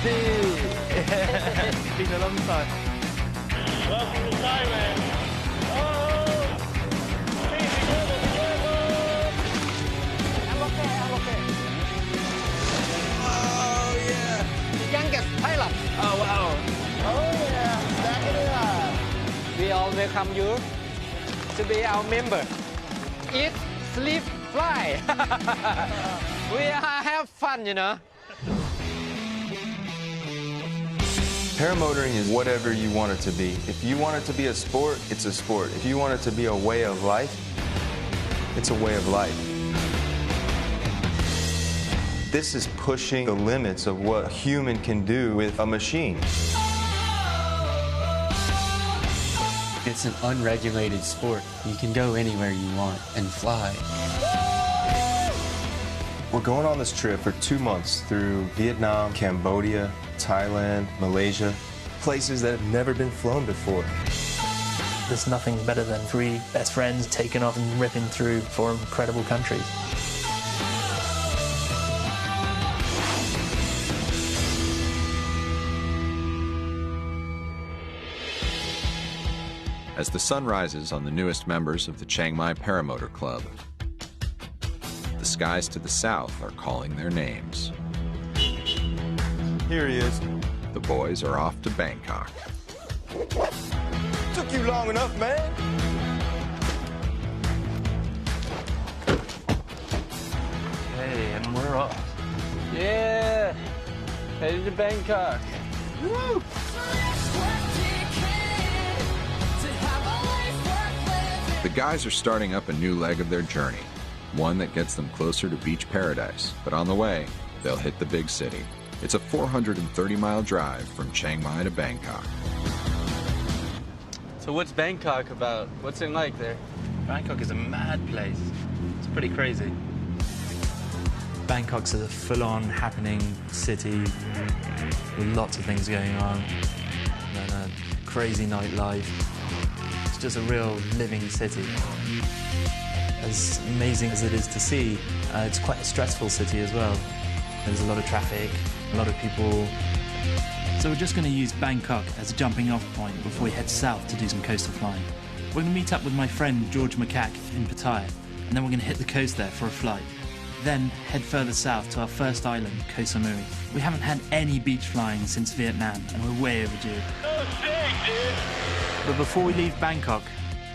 Been a long time. Welcome to Thailand. Oh, easy I'm okay. Oh, yeah. The youngest pilot. Oh, wow. Oh, yeah. Back it up. We all welcome you to be our member. Eat, sleep, fly. We have fun, you know. Paramotoring is whatever you want it to be. If you want it to be a sport, it's a sport. If you want it to be a way of life, it's a way of life. This is pushing the limits of what a human can do with a machine. It's an unregulated sport. You can go anywhere you want and fly. We're going on this trip for 2 months through Vietnam, Cambodia, Thailand, Malaysia, places that have never been flown before. There's nothing better than three best friends taking off and ripping through four incredible countries. As the sun rises on the newest members of the Chiang Mai Paramotor Club, the skies to the south are calling their names. Here he is. The boys are off to Bangkok. Took you long enough, man. Hey, and we're off. Yeah. Headed to Bangkok. Woo. The guys are starting up a new leg of their journey, one that gets them closer to beach paradise. But on the way, they'll hit the big city. It's a 430-mile drive from Chiang Mai to Bangkok. So what's Bangkok about? What's it like there? Bangkok is a mad place. It's pretty crazy. Bangkok's a full-on happening city with lots of things going on and a crazy nightlife. It's just a real living city. As amazing as it is to see, it's quite a stressful city as well. There's a lot of traffic, a lot of people. So we're just going to use Bangkok as a jumping off point before we head south to do some coastal flying. We're going to meet up with my friend George Macaque in Pattaya, and then we're going to hit the coast there for a flight. Then head further south to our first island, Koh Samui. We haven't had any beach flying since Vietnam, and we're way overdue. But before we leave Bangkok,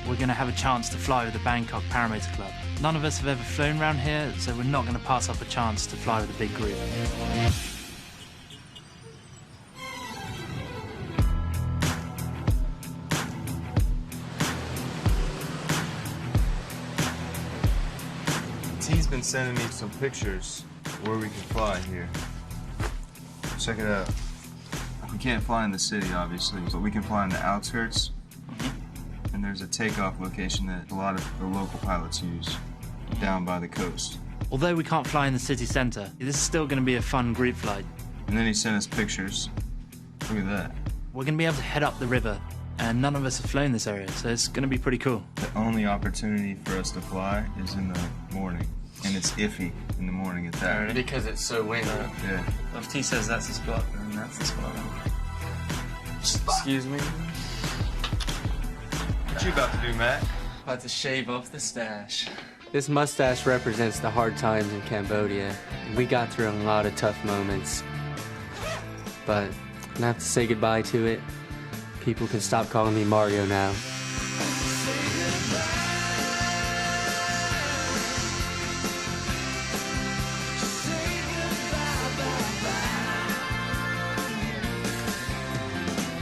we're going to have a chance to fly with the Bangkok Paramotor Club. None of us have ever flown around here, so we're not going to pass up a chance to fly with a big group. He's been sending me some pictures where we can fly here. Check it out. We can't fly in the city, obviously, but we can fly in the outskirts. And there's a takeoff location that a lot of the local pilots use down by the coast. Although we can't fly in the city centre, this is still going to be a fun group flight. And then he sent us pictures. Look at that. We're going to be able to head up the river, and none of us have flown this area, so it's going to be pretty cool. The only opportunity for us to fly is in the morning. And it's iffy in the morning at that. Because it's so windy. Yeah. If T says that's the spot, then that's the spot. Excuse me? What you about to do, Matt? About to shave off the stash. This mustache represents the hard times in Cambodia. We got through a lot of tough moments. But I'm gonna have to say goodbye to it. People can stop calling me Mario now.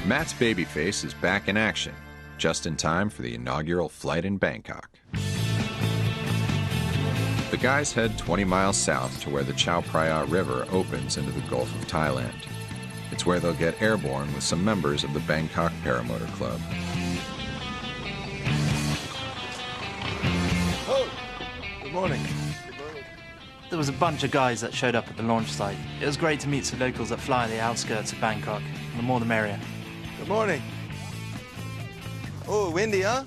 Matt's baby face is back in action, just in time for the inaugural flight in Bangkok. The guys head 20 miles south to where the Chao Phraya River opens into the Gulf of Thailand. It's where they'll get airborne with some members of the Bangkok Paramotor Club. Oh, good morning. There was a bunch of guys that showed up at the launch site. It was great to meet some locals that fly the outskirts of Bangkok. The more the merrier. Good morning. Oh, windy, huh?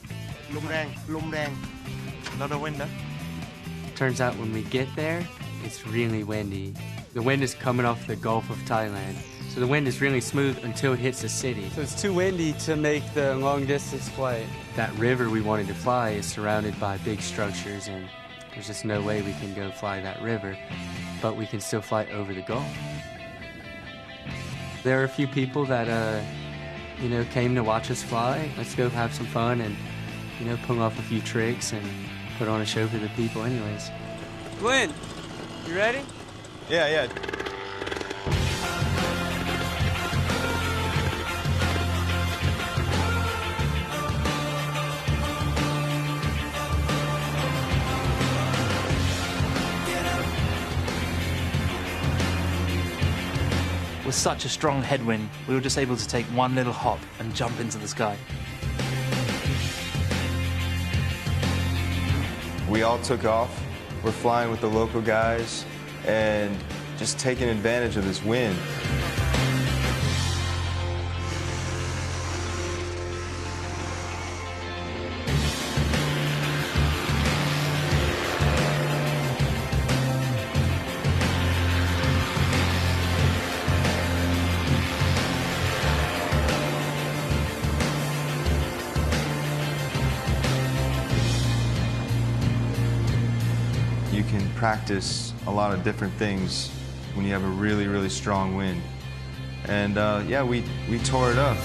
Lum rang. A lot of wind, huh? Turns out when we get there, it's really windy. The wind is coming off the Gulf of Thailand, so So the wind is really smooth until it hits the city. So it's too windy to make the long distance flight. That river we wanted to fly is surrounded by big structures, and there's just no way we can go fly that river, but we can still fly over the Gulf. There are a few people that, came to watch us fly. Let's go have some fun and, pull off a few tricks and put on a show for the people anyways. Glenn, you ready? Yeah. With such a strong headwind, we were just able to take one little hop and jump into the sky. We all took off. We're flying with the local guys and just taking advantage of this wind. You can practice a lot of different things when you have a really, really strong wind. And yeah, we tore it up.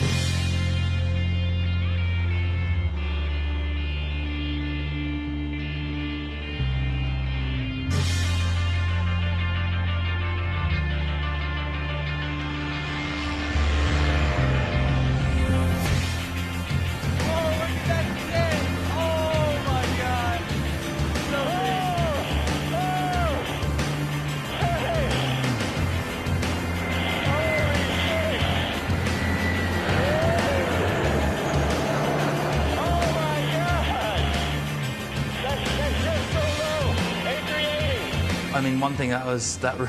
I mean, one thing that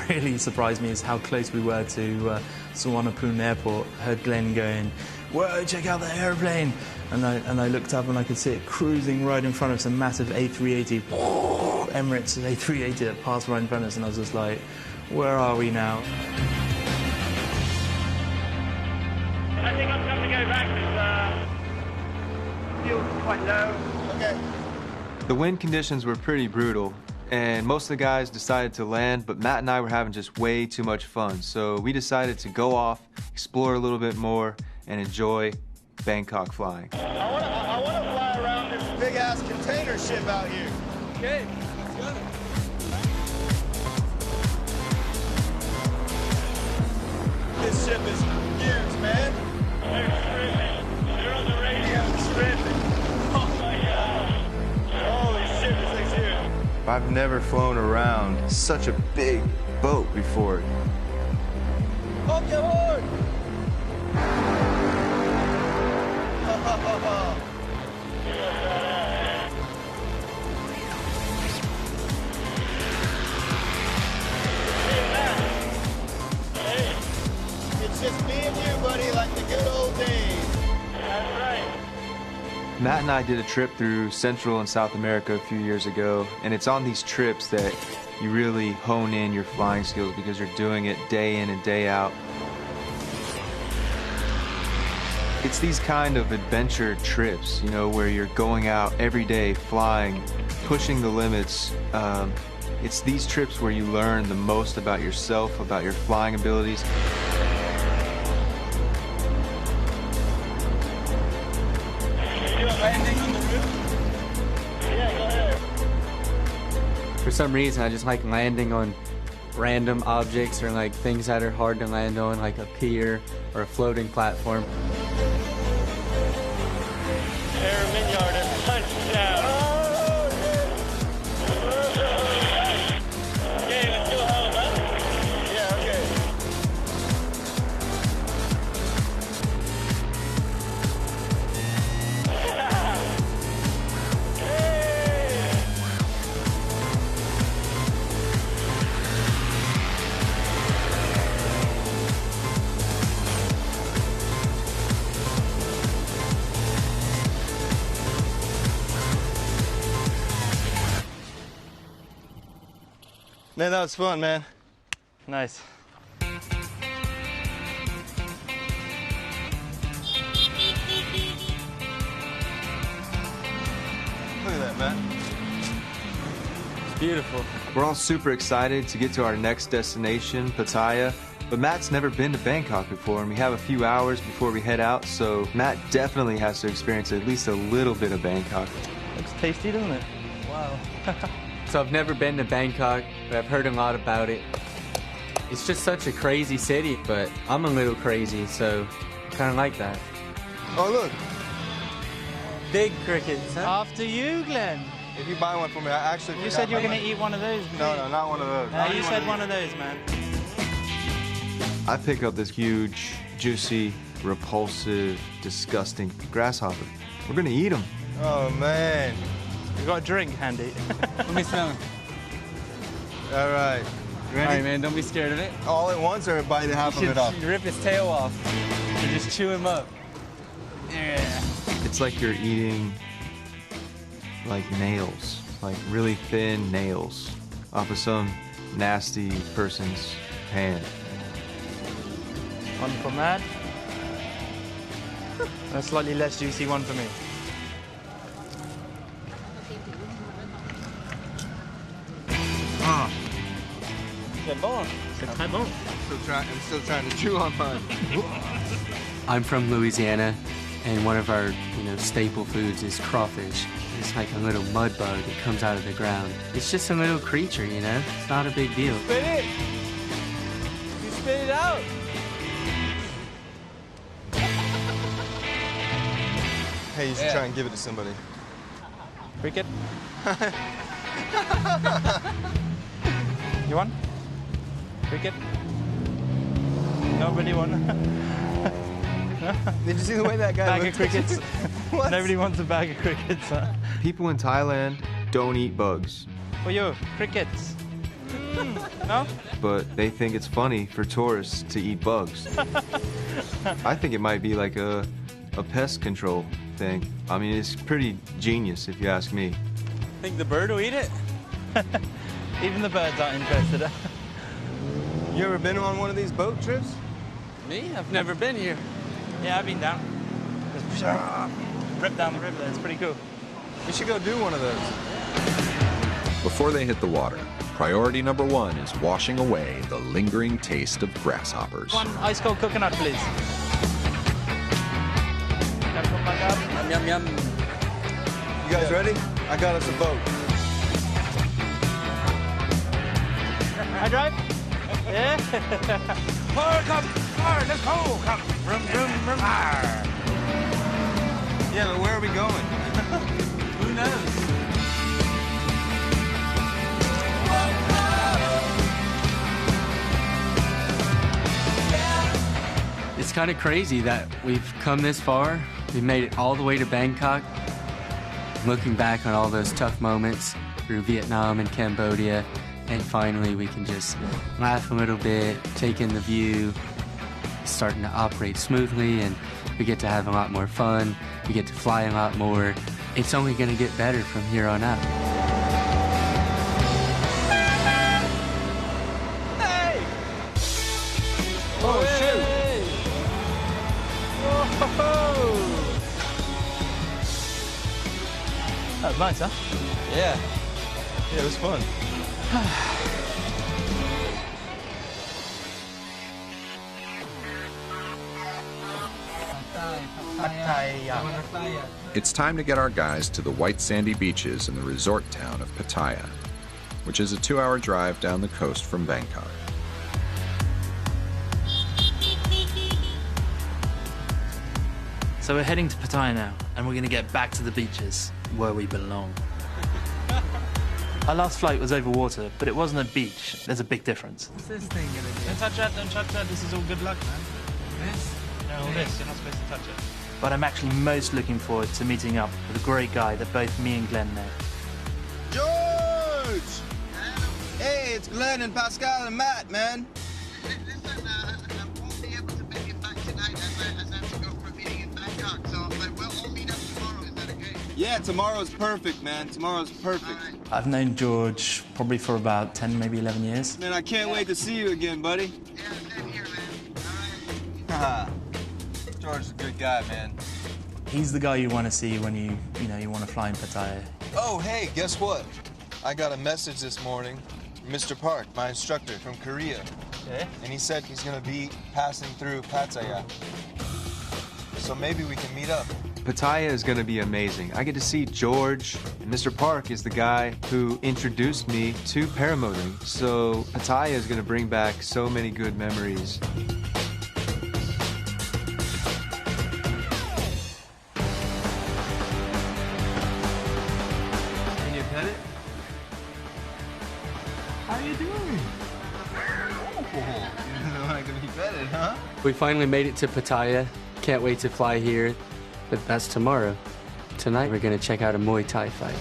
really surprised me is how close we were to Suvarnabhumi Airport. I heard Glenn going, "Whoa, check out the airplane!" And I looked up and I could see it cruising right in front of us, a massive A380, Emirates A380 that passed right in front of us, and I was just like, "Where are we now?" I think I'm going to go back because fuel's quite low. Okay. The wind conditions were pretty brutal, and most of the guys decided to land, but Matt and I were having just way too much fun. So we decided to go off, explore a little bit more, and enjoy Bangkok flying. I want to fly around this big-ass container ship out here. Okay, let's go. This ship is huge, man. They're stripping. They're on the radio stripping. Oh my gosh. Holy shit, this thing's huge. I've never flown around such a big boat before. Honk your horn! Hey, it's just me and you, buddy, like the good old days. That's right. Matt and I did a trip through Central and South America a few years ago, and it's on these trips that you really hone in your flying skills because you're doing it day in and day out. It's these kind of adventure trips, you know, where you're going out every day, flying, pushing the limits. It's these trips where you learn the most about yourself, about your flying abilities. For some reason, I just like landing on random objects or like things that are hard to land on, like a pier or a floating platform. Air Minyard has touched down. Okay, let's go home, huh? Yeah, okay. Man, that was fun, man. Nice. Matt? It's beautiful. We're all super excited to get to our next destination, Pattaya. But Matt's never been to Bangkok before, and we have a few hours before we head out, so Matt definitely has to experience at least a little bit of Bangkok. Looks tasty, doesn't it? Wow. So I've never been to Bangkok, but I've heard a lot about it. It's just such a crazy city, but I'm a little crazy, so I kind of like that. Oh, look. Big crickets, huh? After you, Glenn. If you buy one for me, I actually... You said you were going to eat one of those. No, not one of those. No, you said one of those, man. I pick up this huge, juicy, repulsive, disgusting grasshopper. We're gonna eat them. Oh, man. You got a drink handy. Let me smell it. All right. All Ready? right, man, don't be scared of it. All at once or bite half of You it off? should rip his tail off and just chew him up. Yeah. It's like you're eating, like, nails. Like, really thin nails off of some nasty person's hand. One for Matt. And a slightly less juicy one for me. C'est bon. I'm still trying to chew on mine. I'm from Louisiana, and one of our, staple foods is crawfish. It's like a little mud bug that comes out of the ground. It's just a little creature, It's not a big deal. Spit it. You spit it out. Hey, you should try and give it to somebody. Cricket? You want? Cricket? Nobody want? Did you see the way that guy Bag looked? of crickets? What? Nobody wants a bag of crickets, huh? People in Thailand don't eat bugs, For you, crickets. No? but they think it's funny for tourists to eat bugs. I think it might be like a pest control thing. I mean, it's pretty genius if you ask me. Think the bird will eat it? Even the birds aren't interested. You ever been on one of these boat trips? Me? I've never been here. Yeah, I've been down. Just rip down the river. It's pretty cool. You should go do one of those. Before they hit the water, priority number one is washing away the lingering taste of grasshoppers. One ice cold coconut, please. Yum, yum, yum. You guys ready? I got us a boat. I drive? Yeah. Let's go. Come. Vroom, vroom, vroom. Yeah, but where are we going? Who knows? It's kind of crazy that we've come this far. We've made it all the way to Bangkok. Looking back on all those tough moments through Vietnam and Cambodia, and finally we can just laugh a little bit, take in the view. It's starting to operate smoothly, and we get to have a lot more fun. We get to fly a lot more. It's only going to get better from here on out. Oh, shoot! That was nice, huh? Yeah. Yeah, it was fun. Pattaya. It's time to get our guys to the white sandy beaches in the resort town of Pattaya, which is a 2-hour drive down the coast from Bangkok. So we're heading to Pattaya now, and we're going to get back to the beaches where we belong. Our last flight was over water, but it wasn't a beach. There's a big difference. What's this thing gonna do? Don't touch that, don't touch that. This is all good luck, man. This? No, all this. You're not supposed to touch it. But I'm actually most looking forward to meeting up with a great guy that both me and Glenn know. George! Hey, it's Glenn and Pascal and Matt, man. Listen, I won't be able to make it back tonight as I have to go for a meeting in Bangkok, so we'll all meet up tomorrow. Is that okay? Yeah, tomorrow's perfect, man. Tomorrow's perfect. I've known George probably for about 10, maybe 11 years. Man, I can't wait to see you again, buddy. Yeah, same here, man. All right. Haha. George's a good guy, man. He's the guy you want to see when you want to fly in Pattaya. Oh, hey, guess what? I got a message this morning from Mr. Park, my instructor from Korea. Okay. And he said he's gonna be passing through Pattaya. So maybe we can meet up. Pattaya is gonna be amazing. I get to see George, and Mr. Park is the guy who introduced me to paramotoring. So Pattaya is gonna bring back so many good memories. Can you pet it? How are you doing? You don't like to be petted, huh? We finally made it to Pattaya. Can't wait to fly here, but that's tomorrow. Tonight we're gonna check out a Muay Thai fight.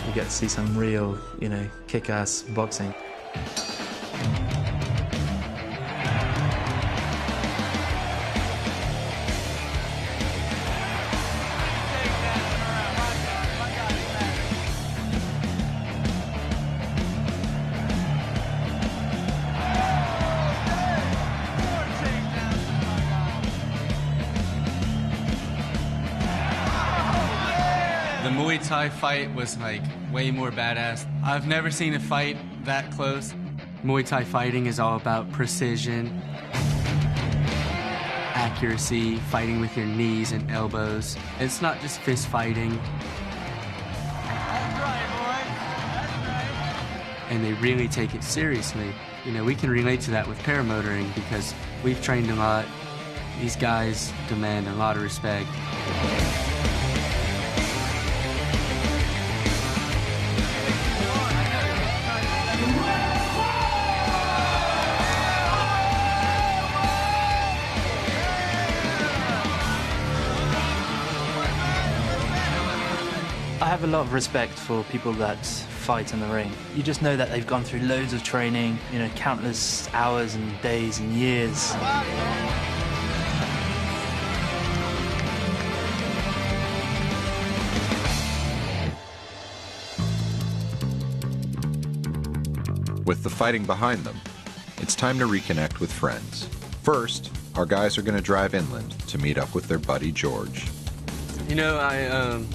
You get to see some real, kick-ass boxing. The Muay Thai fight was like way more badass. I've never seen a fight that close. Muay Thai fighting is all about precision, accuracy, fighting with your knees and elbows. It's not just fist fighting. That's right, boy. That's right. And they really take it seriously. We can relate to that with paramotoring because we've trained a lot. These guys demand a lot of respect. I have a lot of respect for people that fight in the ring. You just know that they've gone through loads of training, countless hours and days and years. With the fighting behind them, it's time to reconnect with friends. First, our guys are going to drive inland to meet up with their buddy George. I'm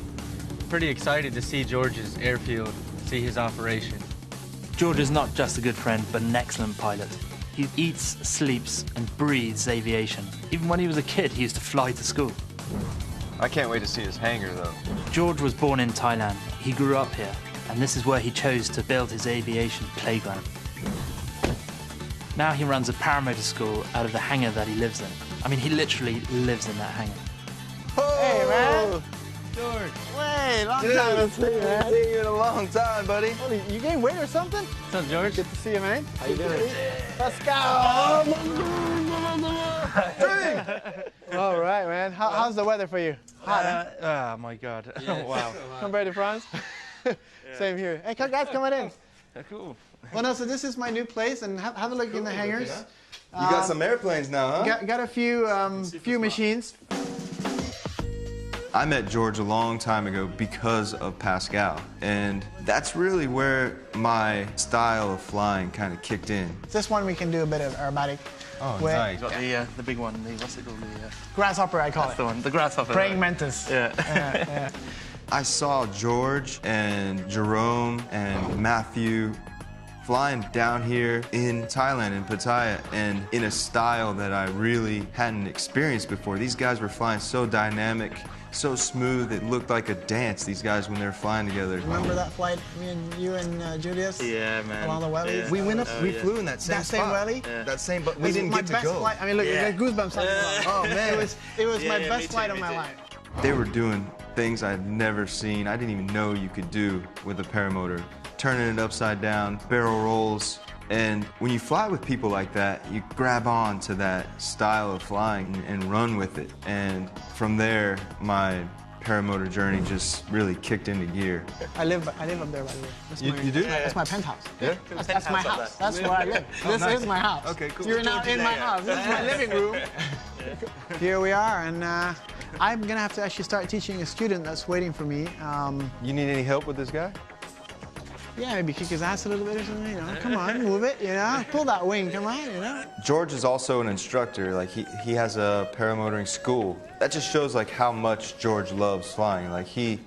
pretty excited to see George's airfield, see his operation. George is not just a good friend, but an excellent pilot. He eats, sleeps, and breathes aviation. Even when he was a kid, he used to fly to school. I can't wait to see his hangar, though. George was born in Thailand. He grew up here, and this is where he chose to build his aviation playground. Now he runs a paramotor school out of the hangar that he lives in. I mean, he literally lives in that hangar. Hey, man! George. Hey, long time no see, man. Haven't seen you in a long time, buddy. Holy, you gained weight or something? What's up, George? Good to see you, man. How you doing? Pascal! All right, man. How's the weather for you? Hot, huh? Oh, my God. Yes. Wow. Compared to France? Same here. Hey, guys, come on in. Cool. Well, no, so this is my new place, and have a look in the hangars. You got some airplanes now, huh? Got a few machines. I met George a long time ago because of Pascal, and that's really where my style of flying kind of kicked in. This one we can do a bit of aerobatic. Oh, with. nice. Got the big one. What's it called? Grasshopper, I call That's it. the one. The grasshopper. Praying mantis. Yeah. Yeah. I saw George and Jerome and Matthew flying down here in Thailand, in Pattaya, and in a style that I really hadn't experienced before. These guys were flying so dynamic, so smooth, it looked like a dance, these guys, when they were flying together. Remember that flight, you and Julius? Yeah, man. Along the wellies? Yeah. We went up, we flew in that same That same spot. rally? Yeah. That same, but we This didn't was get to my best go. flight. I mean, look, you got goosebumps. Oh, man. It was my Yeah, best me flight too, of my me too. life. They were doing things I'd never seen, I didn't even know you could do with a paramotor. Turning it upside down, barrel rolls. And when you fly with people like that, you grab on to that style of flying and run with it. And from there, my paramotor journey just really kicked into gear. I live up there, by the way. That's You do? That's my penthouse. Yeah? That's my house. That's where I live. This is my house. Okay, cool. You're now in my house. This is my living room. Here we are, and I'm gonna have to actually start teaching a student that's waiting for me. You need any help with this guy? Yeah, maybe kick his ass a little bit or something, you know. Come on, move it, you know. Pull that wing, come on, you know. George is also an instructor. Like he has a paramotoring school. That just shows like how much George loves flying. Like he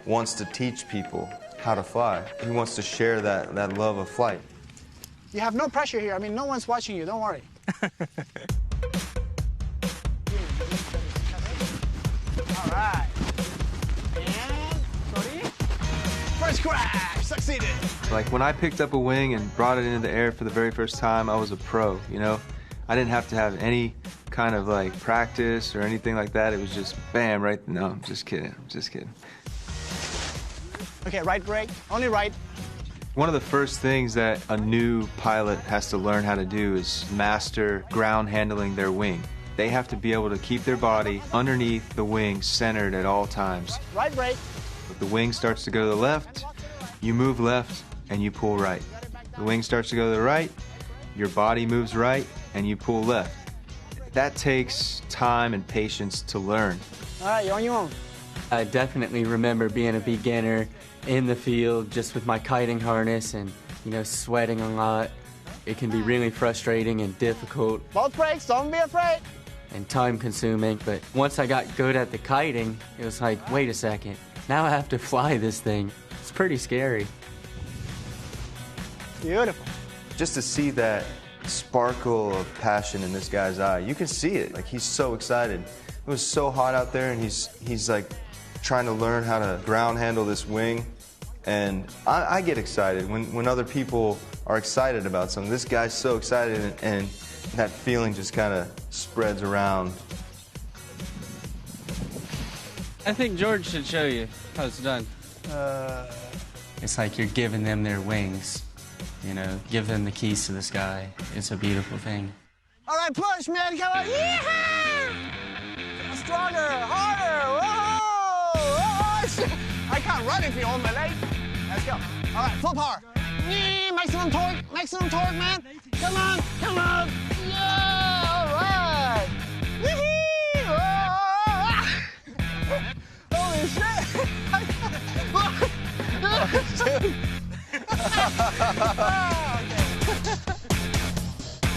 wants to teach people how to fly. He wants to share that love of flight. You have no pressure here. I mean, no one's watching you, don't worry. All right. And, sorry. First crash, succeeded. Like when I picked up a wing and brought it into the air for the very first time, I was a pro, you know? I didn't have to have any kind of like practice or anything like that. It was just bam, right? No, I'm just kidding, I'm just kidding. Okay, right brake, only right. One of the first things that a new pilot has to learn how to do is master ground handling their wing. They have to be able to keep their body underneath the wing centered at all times. Right brake. If the wing starts to go to the left, you move left and you pull right. The wing starts to go to the right, your body moves right and you pull left. That takes time and patience to learn. All right, you're on your own. I definitely remember being a beginner in the field just with my kiting harness and, you know, sweating a lot. It can be really frustrating and difficult. Both brakes, don't be afraid. And time consuming, but once I got good at the kiting, it was like, wait a second, now I have to fly this thing. It's pretty scary. Beautiful. Just to see that sparkle of passion in this guy's eye, you can see it. Like he's so excited. It was so hot out there and he's like trying to learn how to ground handle this wing. And I get excited when other people are excited about something. This guy's so excited and that feeling just kind of spreads around. I think George should show you how it's done. It's like you're giving them their wings, you know, give them the keys to the sky. It's a beautiful thing. All right, push, man, come on. Yeehaw! Stronger, harder, whoa! Oh, shit. I can't run if you hold my leg. Let's go. All right, full power. Maximum torque, man. Come on, come on. Yeah, all right. Wee-hee! Oh. Holy shit.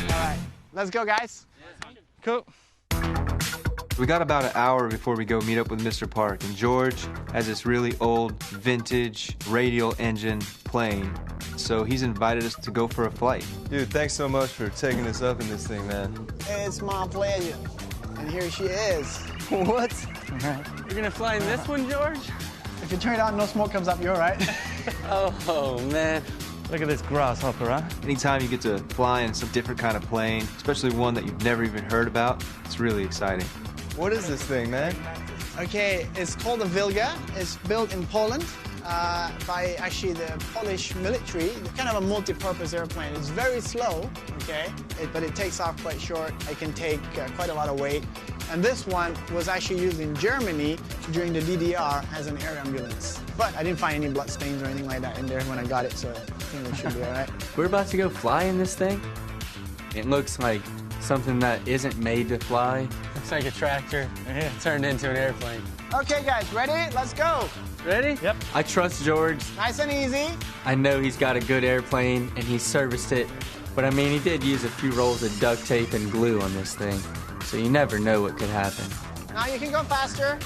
All right, let's go, guys. Cool. We got about an hour before we go meet up with Mr. Park, and George has this really old, vintage, radial engine plane, so he's invited us to go for a flight. Dude, thanks so much for taking us up in this thing, man. It's my pleasure. And here she is. What? You're gonna fly in this one, George? If you turn it on, no smoke comes up, you're all right. Oh, man. Look at this grasshopper, huh? Anytime you get to fly in some different kind of plane, especially one that you've never even heard about, it's really exciting. What is this thing, man? Okay, it's called a Wilga. It's built in Poland by actually the Polish military. It's kind of a multi-purpose airplane. It's very slow, okay, but it takes off quite short. It can take quite a lot of weight. And this one was actually used in Germany during the DDR as an air ambulance. But I didn't find any blood stains or anything like that in there when I got it, so I think it should be all right. We're about to go fly in this thing. It looks like something that isn't made to fly. Looks like a tractor turned into an airplane. Okay, guys, ready? Let's go. Ready? Yep. I trust George. Nice and easy. I know he's got a good airplane and he serviced it, but I mean, he did use a few rolls of duct tape and glue on this thing, so you never know what could happen. Now you can go faster,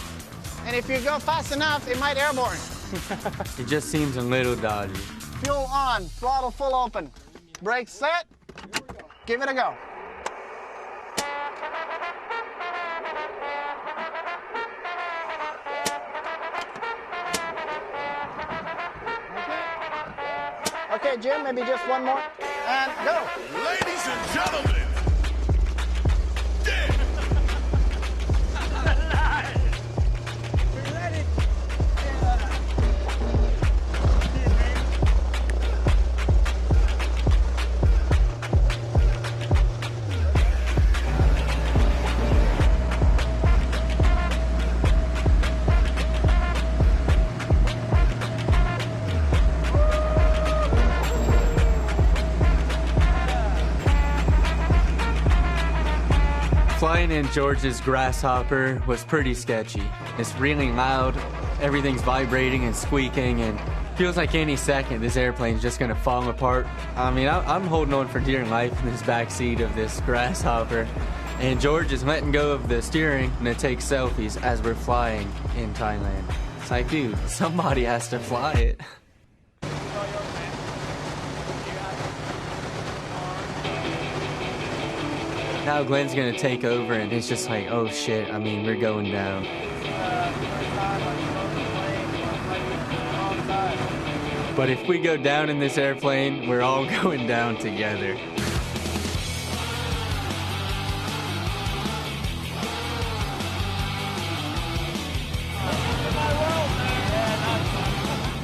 and if you go fast enough, it might airborne. It just seems a little dodgy. Fuel on, throttle full open. Brakes set, give it a go. Okay, Jim, maybe just one more. And go. Ladies and gentlemen, Flying in George's Grasshopper was pretty sketchy. It's really loud, everything's vibrating and squeaking, and feels like any second this airplane's just gonna fall apart. I mean, I'm holding on for dear life in this backseat of this Grasshopper, and George is letting go of the steering and to take selfies as we're flying in Thailand. It's like, dude, somebody has to fly it. Now Glenn's gonna take over, and it's just like, oh shit, I mean, we're going down. But if we go down in this airplane, we're all going down together.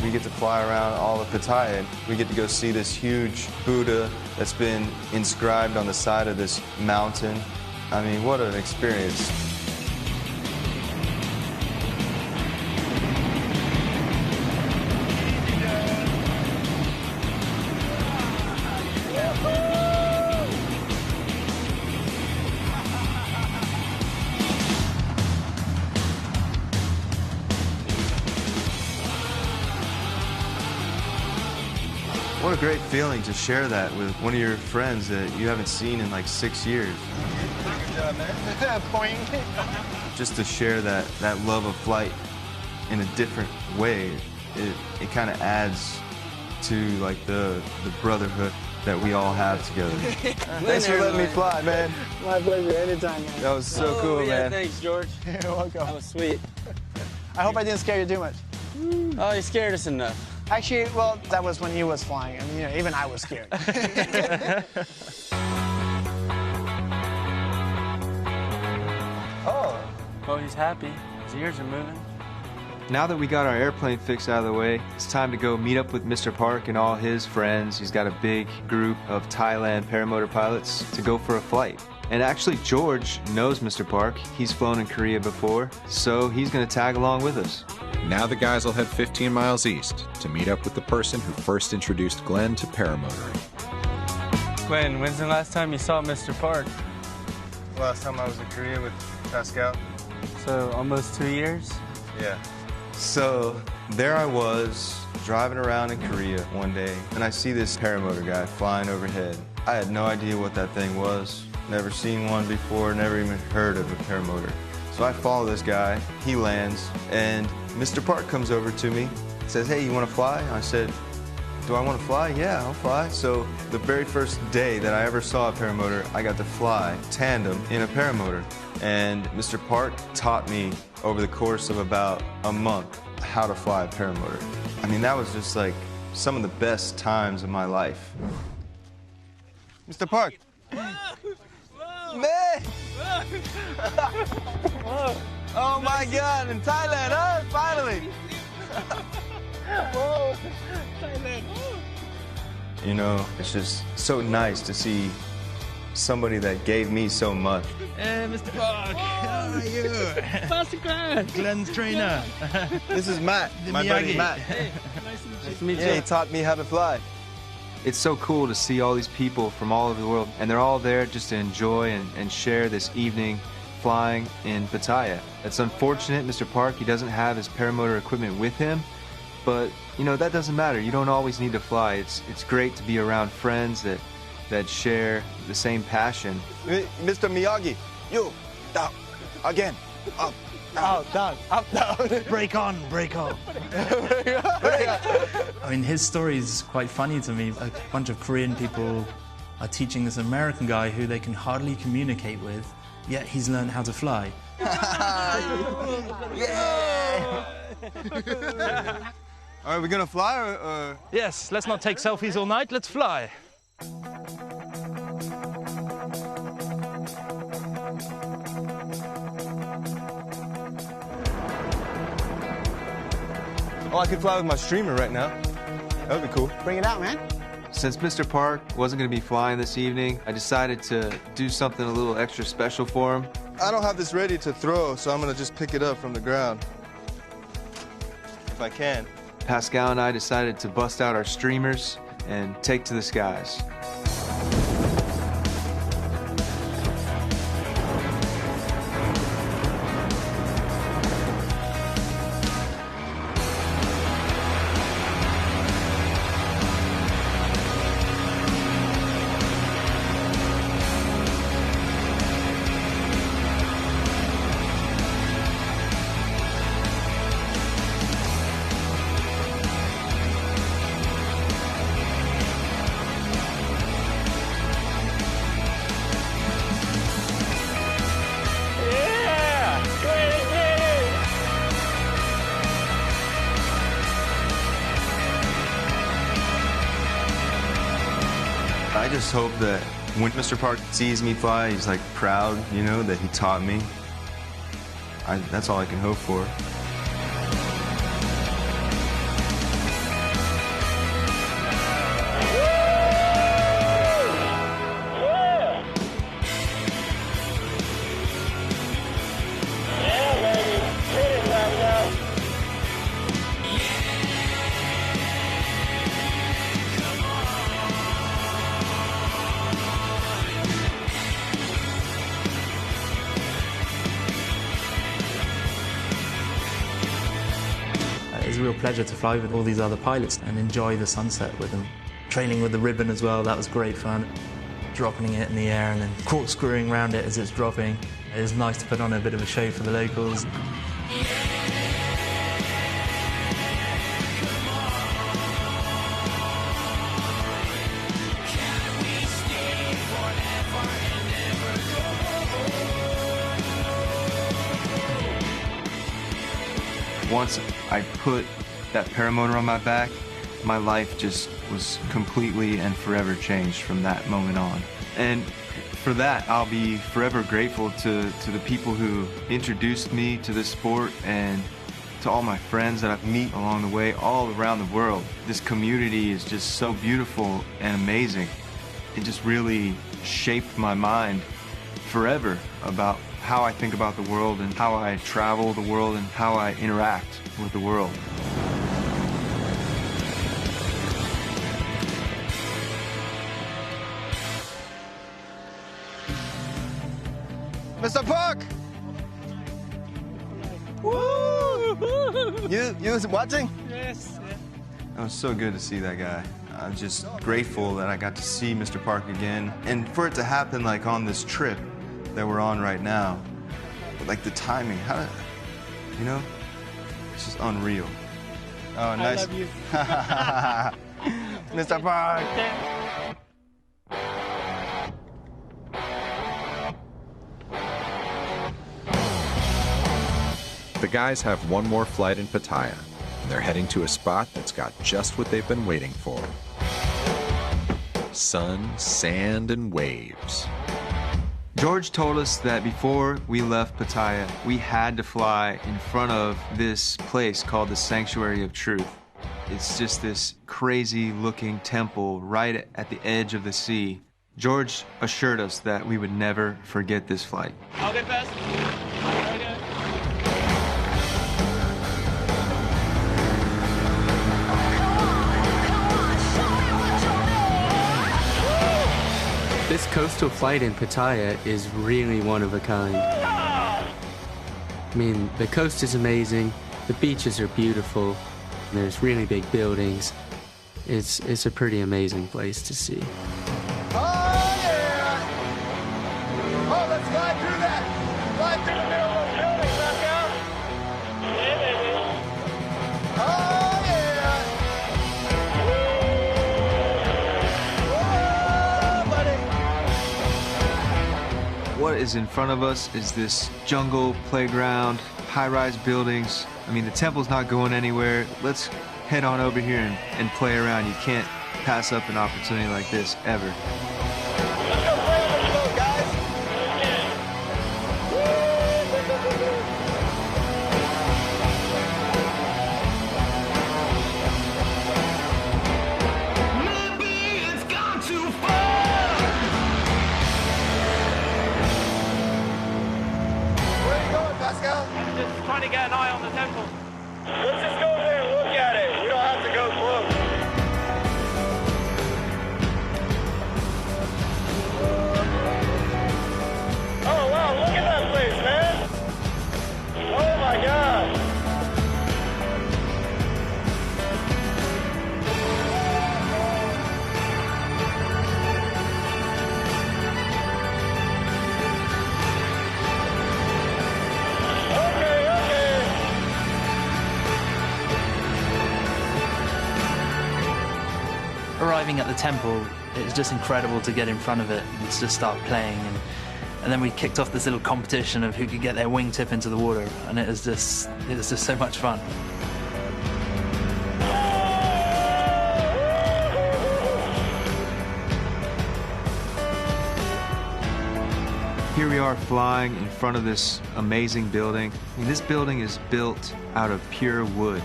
We get to fly around all of Pattaya. We get to go see this huge Buddha that's been inscribed on the side of this mountain. I mean, what an experience. What a great feeling to share that with one of your friends that you haven't seen in like 6 years. Good job, man. Just to share that love of flight in a different way, it kind of adds to like the brotherhood that we all have together. Thanks for letting me fly, man. My pleasure, anytime, man. That was so cool, man. Thanks, George. You're welcome. That was sweet. I hope I didn't scare you too much. Oh, you scared us enough. Actually, well, that was when he was flying. I mean, you know, even I was scared. Well, he's happy. His ears are moving. Now that we got our airplane fixed out of the way, it's time to go meet up with Mr. Park and all his friends. He's got a big group of Thailand paramotor pilots to go for a flight. And actually, George knows Mr. Park. He's flown in Korea before, so he's going to tag along with us. Now the guys will head 15 miles east to meet up with the person who first introduced Glenn to paramotoring. Glenn, when's the last time you saw Mr. Park? Last time I was in Korea with Pascal. So, almost 2 years? Yeah. So, there I was, driving around in Korea one day, and I see this paramotor guy flying overhead. I had no idea what that thing was. Never seen one before, never even heard of a paramotor. So I follow this guy, he lands, and Mr. Park comes over to me, says, hey, you want to fly? I said, do I want to fly? Yeah, I'll fly. So the very first day that I ever saw a paramotor, I got to fly tandem in a paramotor. And Mr. Park taught me over the course of about a month how to fly a paramotor. I mean, that was just like some of the best times of my life. Mr. Park. Man! Oh my God, in Thailand, huh? Finally! Whoa, Thailand. You know, it's just so nice to see somebody that gave me so much. Hey, Mr. Park, how are you? Pascal! Glenn's trainer. This is Matt, my Miyagi. buddy Matt. Hey, nice to meet you. Yeah, he taught me how to fly. It's so cool to see all these people from all over the world, and they're all there just to enjoy and share this evening flying in Pattaya. It's unfortunate, Mr. Park, he doesn't have his paramotor equipment with him, but, you know, that doesn't matter. You don't always need to fly. It's great to be around friends that share the same passion. Mr. Miyagi, you, down, again, up, down, up, down. Break on, break on. I mean, his story is quite funny to me. A bunch of Korean people are teaching this American guy who they can hardly communicate with, yet he's learned how to fly. Yeah! Are we gonna fly or? Yes, let's not take selfies all night, let's fly. Oh, I could fly with my streamer right now. That would be cool. Bring it out, man. Since Mr. Park wasn't going to be flying this evening, I decided to do something a little extra special for him. I don't have this ready to throw, so I'm going to just pick it up from the ground. If I can. Pascal and I decided to bust out our streamers and take to the skies. I just hope that when Mr. Park sees me fly, he's like proud, you know, that he taught me. That's all I can hope for. It's a real pleasure to fly with all these other pilots and enjoy the sunset with them. Training with the ribbon as well, that was great fun. Dropping it in the air and then corkscrewing around it as it's dropping. It was nice to put on a bit of a show for the locals. Once I put that paramotor on my back, my life just was completely and forever changed from that moment on. And for that, I'll be forever grateful to the people who introduced me to this sport and to all my friends that I've met along the way all around the world. This community is just so beautiful and amazing. It just really shaped my mind forever about how I think about the world and how I travel the world and how I interact with the world. Mr. Park! Woo! You was watching? Yes. It was so good to see that guy. I'm just grateful that I got to see Mr. Park again. And for it to happen like on this trip that we're on right now, like the timing, you know, it's just unreal. Oh, nice. I love you. Mr. Park. The guys have one more flight in Pattaya, and they're heading to a spot that's got just what they've been waiting for. Sun, sand, and waves. George told us that before we left Pattaya, we had to fly in front of this place called the Sanctuary of Truth. It's just this crazy looking temple right at the edge of the sea. George assured us that we would never forget this flight. I'll get fast. This coastal flight in Pattaya is really one of a kind. I mean, the coast is amazing, the beaches are beautiful, there's really big buildings. It's a pretty amazing place to see. Oh, yeah! Oh, let's fly through that! Fly through the middle of the building, Pascal! Yeah, baby! Oh, yeah! Whoa, buddy! What is in front of us is this jungle playground, high-rise buildings. I mean, the temple's not going anywhere. Let's head on over here and play around. You can't pass up an opportunity like this, ever. Let's go play with the boat, guys! Maybe it's gone too far! Where are you going, Pascal? Just trying to get an eye on the temple. Let's just go there and look at it. We don't have to go close. Oh, wow, look at that place, man. Oh, my God. Okay, okay. Arriving at the temple, it was just incredible to get in front of it and just start playing. And then we kicked off this little competition of who could get their wingtip into the water, and it was just so much fun. Here we are flying in front of this amazing building. I mean, this building is built out of pure wood,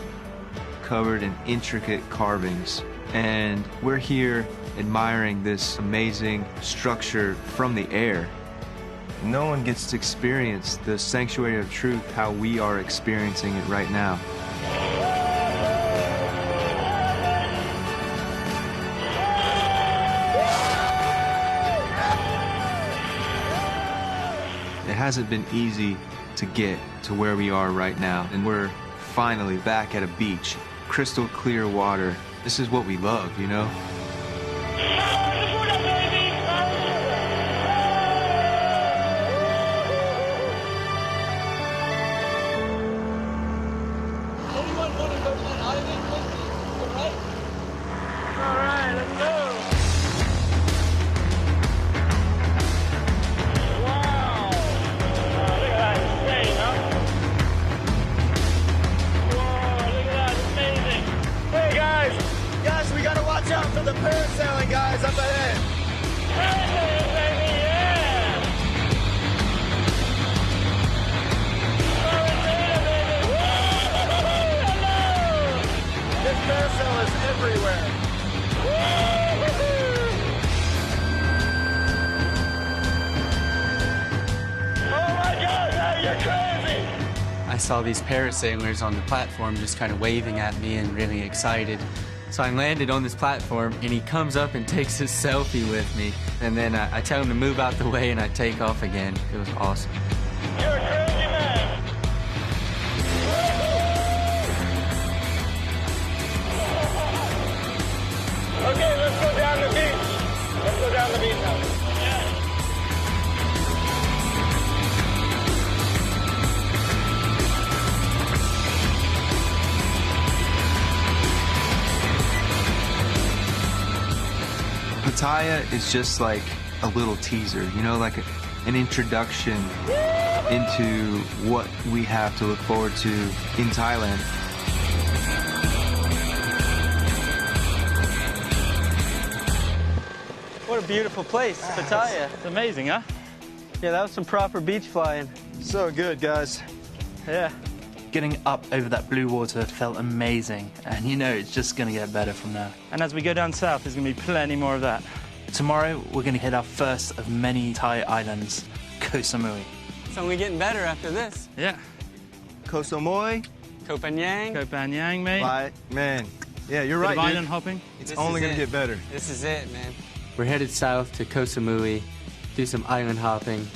covered in intricate carvings. And we're here admiring this amazing structure from the air. No one gets to experience the sanctuary of truth how we are experiencing it right now. It hasn't been easy to get to where we are right now, and we're finally back at a beach, crystal clear water. This is what we love, you know? I saw these parasailers on the platform just kind of waving at me and really excited. So I landed on this platform and he comes up and takes his selfie with me. And then I tell him to move out the way and I take off again. It was awesome. You're a crazy man. Okay, let's go down the beach. Let's go down the beach now. Pattaya is just like a little teaser, you know, like an introduction into what we have to look forward to in Thailand. What a beautiful place, Pattaya. It's amazing, huh? Yeah, that was some proper beach flying. So good, guys. Yeah. Getting up over that blue water felt amazing, and you know it's just going to get better from now. And as we go down south, there's going to be plenty more of that. Tomorrow, we're going to hit our first of many Thai islands, Koh Samui. It's only getting better after this. Yeah. Koh Samui. Koh Phangan. Koh Phangan, mate. Bye, man. Yeah, you're right, Bit of dude. island hopping. It's only going to get better. This is it, man. We're headed south to Koh Samui, do some island hopping.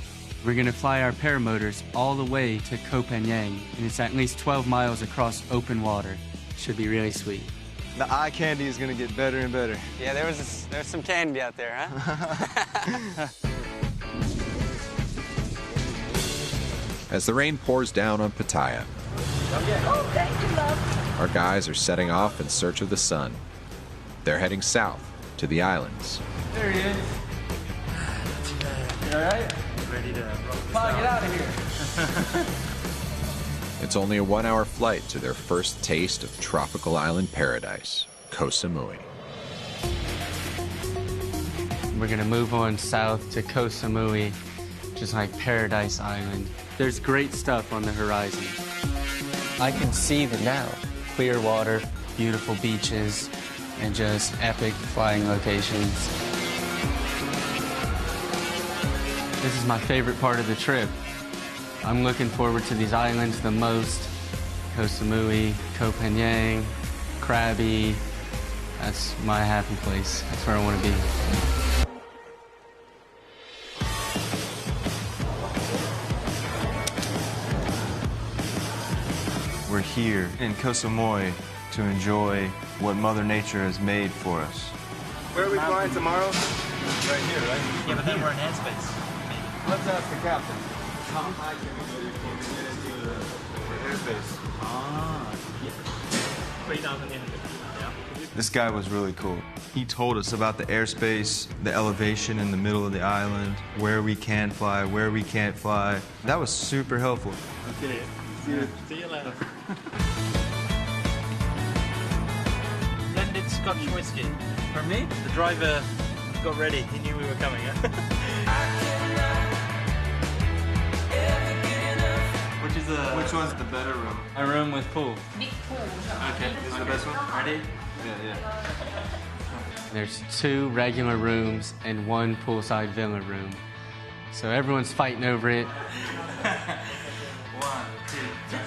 We're going to fly our paramotors all the way to Koh Phangan, and it's at least 12 miles across open water. Should be really sweet. The eye candy is going to get better and better. Yeah, there's some candy out there, huh? As the rain pours down on Pattaya, our guys are setting off in search of the sun. They're heading south to the islands. There he is. You all right? Ready to rock this Come on, get out of here. It's only a 1-hour flight to their first taste of tropical island paradise, Koh Samui. We're going to move on south to Koh Samui, just like Paradise Island. There's great stuff on the horizon. I can see the now. Clear water, beautiful beaches, and just epic flying locations. This is my favorite part of the trip. I'm looking forward to these islands the most. Koh Samui, Koh Phangan, Krabi. That's my happy place. That's where I want to be. We're here in Koh Samui to enjoy what Mother Nature has made for us. Where are we flying tomorrow? Right here, right? Yeah, but then we're in airspace. Let's ask the captain. How high can we get into the airspace? Yeah. 3,000 in. Yeah. This guy was really cool. He told us about the airspace, the elevation in the middle of the island, where we can fly, where we can't fly. That was super helpful. Okay. See you later. Blended Scotch whiskey. For me? The driver got ready. He knew we were coming. is a... Which one's the better room? A room with pool. Big pool. Okay. This is the best one? Ready? Yeah. There's 2 regular rooms and 1 poolside villa room. So everyone's fighting over it. 1, 2, 3.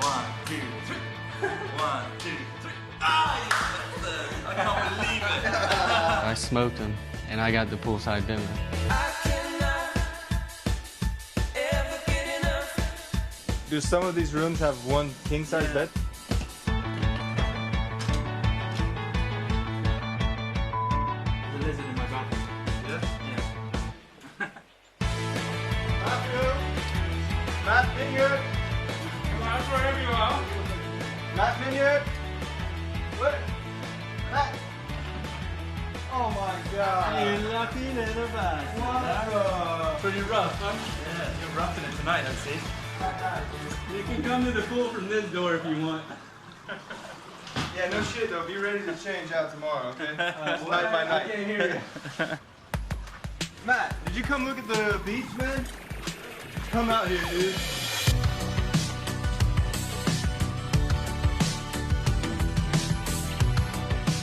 1, 2, 3. 1, 2, 3. Ah, yes, I can't believe it. I smoked them, and I got the poolside villa. Do some of these rooms have 1 king-size bed? The lizard in my bathroom. Yeah? Matt Minyard! That's wherever you are. Matt Minyard! What? Matt! Oh my god! You lucky little bastard. What? Pretty rough, huh? Yeah, you're roughing it tonight, I see. You can come to the pool from this door if you want. Yeah, no shit though. Be ready to change out tomorrow, okay? Night by night. I can't hear you. Matt, did you come look at the beach, man? Come out here, dude.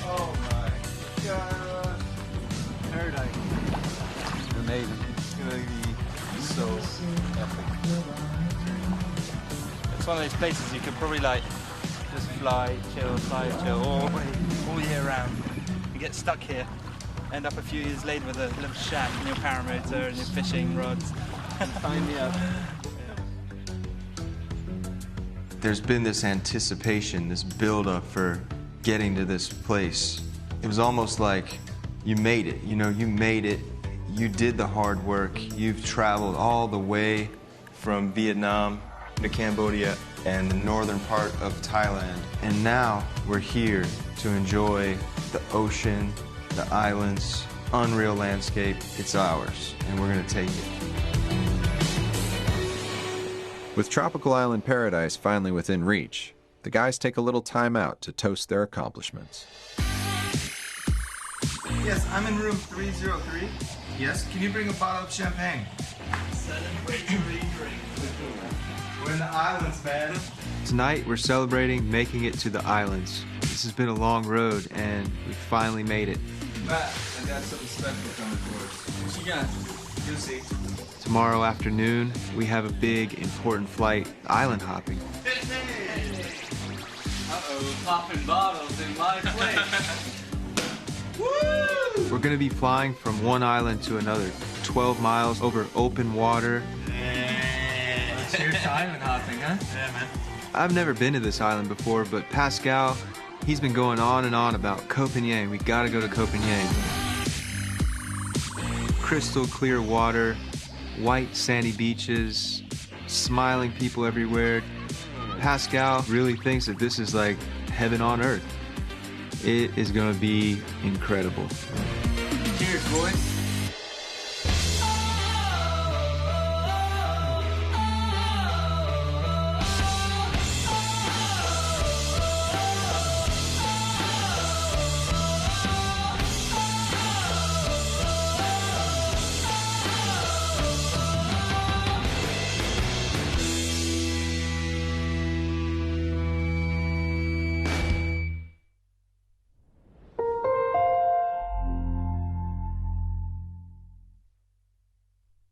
Oh my god. Paradise. Amazing. It's gonna be so epic. It's one of those places you could probably like just fly, chill all year round. You get stuck here, end up a few years later with a little shack and your paramotor and your fishing rods. Find me up. There's been this anticipation, this build-up for getting to this place. It was almost like you made it, you know, you made it. You did the hard work. You've traveled all the way from Vietnam to Cambodia and the northern part of Thailand. And now we're here to enjoy the ocean, the islands, unreal landscape. It's ours, and we're gonna take it. With Tropical Island Paradise finally within reach, the guys take a little time out to toast their accomplishments. Yes, I'm in room 303. Yes, can you bring a bottle of champagne? Celebratory drink. We're in the islands, man. Tonight, we're celebrating making it to the islands. This has been a long road, and we finally made it. Matt, I got something special coming for us. What you got? You'll see. Tomorrow afternoon, we have a big, important flight, island hopping. Uh-oh, popping bottles in my place. We're gonna be flying from one island to another, 12 miles over open water. Cheers to island hopping, huh? Yeah, man. I've never been to this island before, but Pascal, he's been going on and on about Koh Phangan. We gotta go to Koh Phangan. Crystal clear water, white sandy beaches, smiling people everywhere. Pascal really thinks that this is like heaven on earth. It is gonna be incredible. Cheers, boys.